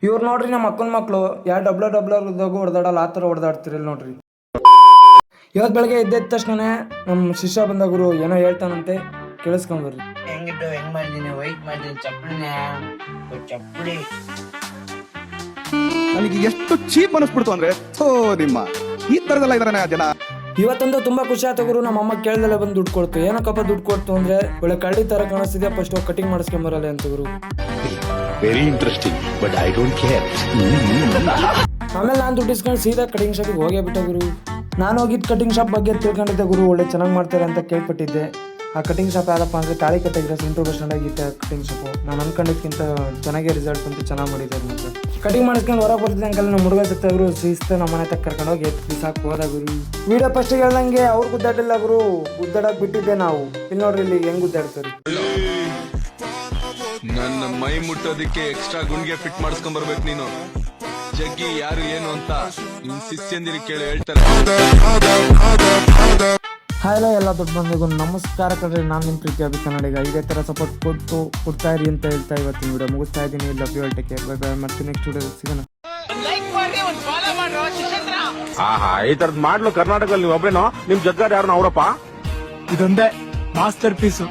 ಇವ್ರು ನೋಡ್ರಿ ನಮ್ಮ ಅಕ್ಕನ ಮಕ್ಳು ಯಾವ ಡಬ್ಲರ್ ಹೊಡೆದಾಡಲ್ಲ ಆ ಥರ ಹೊಡೆದಾಡ್ತಿರಲ್ಲ ನೋಡ್ರಿ. ಇವತ್ತು ಬೆಳಗ್ಗೆ ಎದ್ದ ತಕ್ಷಣ ನಮ್ಮ ಶಿಷ್ಯ ಬಂದ ಗುರು ಏನೋ ಹೇಳ್ತಾನಂತೆ, ಕೇಳಿಸ್ಕೊಂಬರ್ರಿ. ಹೆಂಗಿಟ್ಟು ಹೆಂಗ್ ಮಾಡಿದೀನಿ, ವೈಟ್ ಮಾಡಿದೀನಿ, ಚಪ್ಪಲಿ ನನಗೆ ಎಷ್ಟು ಚೀಪ್ ಅನಿಸ್ಬಿಡ್ತು ಅಂದ್ರೆ ನಿಮ್ಮ ಈ ತರದೆಲ್ಲ ಇದಾರೆ ಜನ. ಇವತ್ತಂತೂ ತುಂಬಾ ಖುಷಿ ಆಯ್ತು ಗುರು. ನಮ್ಮ ಅಮ್ಮ ಕೇಳ್ದಲ್ಲ ಬಂದು ದುಡ್ಡು ಕೊಡ್ತು. ಏನಕ್ಕಪ್ಪ ದುಡ್ಡು ಕೊಡ್ತು ಅಂದ್ರೆ ಒಳ್ಳೆ ಕಳ್ಳಿ ತರ ಕಾಣಿಸ್ತಿದ್ಯಾ, ಫಸ್ಟ್ ಕಟಿಂಗ್ ಮಾಡಿಸ್ಕೊಂಬರಲ್ಲ ಅಂತ ಗುರು. Very interesting but I don't care. ಆಮೇಲೆ ನಾನು ದುಡ್ಡು ಇಸ್ಕೊಂಡು ಸೀದಾ ಕಟಿಂಗ್ ಶಾಪಿಗೆ ಹೋಗೇ ಬಿಟ್ಟೆ ಗುರು. ನಾನು ಹೋಗಿದ್ದು ಕಟಿಂಗ್ ಶಾಪ್ ಬಗ್ಗೆ ತಿಳ್ಕೊಂಡಿದ್ದೆ ಗುರು, ಒಳ್ಳೆ ಚೆನ್ನಾಗಿ ಮಾಡ್ತಾರೆ ಅಂತ ಕೇಳ್ಪಟ್ಟಿದ್ದೆ. ಆ ಕಟಿಂಗ್ ಶಾಪ್ ಯಾರಪ್ಪ ಅಂದರೆ ತಾಳಿಕಟ್ಟೆಗಿರೋ ಸೆಂಟ್ರಲ್ ಬಸ್ ಸ್ಟ್ಯಾಂಡ್ ಆಗಿತ್ತು ಕಟಿಂಗ್ ಶಾಪು. ನಾನು ಅನ್ಕೊಂಡಿದ್ದಕ್ಕಿಂತ ಚೆನ್ನಾಗೇ ರಿಸಲ್ಟ್ ಅಂತ ಚೆನ್ನಾಗಿ ಮಾಡಿದ್ದಾರೆ. ಮತ್ತು ಕಟಿಂಗ್ ಮಾಡಿಸ್ಕೊಂಡು ಹೊರಗೆ ಬರ್ತಿದ್ದೆ ಅಂಕಲ್ ನಮ್ಮ ಹುಡುಗ ಸಿಗ್ತಾಯಿದ್ರು. ಶಿಸ್ತು ನಮ್ಮ ಮನೆ ತಕ್ಕ ಕರ್ಕೊಂಡು ಹೋಗಿ ಬಿಸಾಕು ಹೋದ ಗುರು. ವಿಡಿಯೋ ಫಸ್ಟಿಗೆ ಹೇಳ್ದಂಗೆ ಅವ್ರು ಗುದ್ದಾಡಿಲ್ಲ ಗುರು, ಗುದ್ದಾಡಕ್ಕೆ ಬಿಟ್ಟಿದ್ದೆ ನಾವು. ಇಲ್ಲಿ ನೋಡ್ರಿ ಇಲ್ಲಿ ಹೆಂಗ್ ಗುದ್ದಾಡ್ತಾರೆ. ನನ್ನ ಮೈ ಮುಟ್ಟೋದಿಕ್ಕೆ ಎಕ್ಸ್ಟ್ರಾ ಗುಂಡಿಗೆ ಫಿಟ್ ಮಾಡಿಸ್ಕೊಂಡ್ ಬರ್ಬೇಕು ನೀನು. ಜಗ್ಗಿ ಯಾರು ಏನು ಅಂತ ನಿನ್ ಶಿಷ್ಯಂದಿರಿ ಕೇಳಿ ಹೇಳ್ತಾರೆ. ಹಾಯ್ ಎಲ್ಲ ದೊಡ್ಡ ಬಂದಿಗೂ ನಮಸ್ಕಾರ ಕಣ್ರಿ. ನಾನು ನಿಮ್ಮ ಪ್ರೀತಿ ಅಭಿ ಕನ್ನಡಿಗ. ಇದೇ ಥರ ಸಪೋರ್ಟ್ ಕೊಡ್ತಾ ಇರಿ ಅಂತ ಹೇಳ್ತಾ ಇವತ್ತಿನ ವಿಡಿಯೋ ಮುಗಿಸ್ತಾ ಇದ್ದೀನಿ. Love you, take care, bye bye. ಮತ್ತೆ ನೆಕ್ಸ್ಟ್ ವಿಡಿಯೋ ಸಿಗೋಣ. ಈ ತರದ್ ಮಾಡ್ಲು ಕರ್ನಾಟಕದಲ್ಲಿ ನೀವು ಒಬ್ರೇನೋ, ನಿಮ್ ಜಗ್ಗಾರ್ ಯಾರು ಅವರಪ್ಪ? ಇದೊಂದೇ ಮಾಸ್ಟರ್ ಪೀಸು.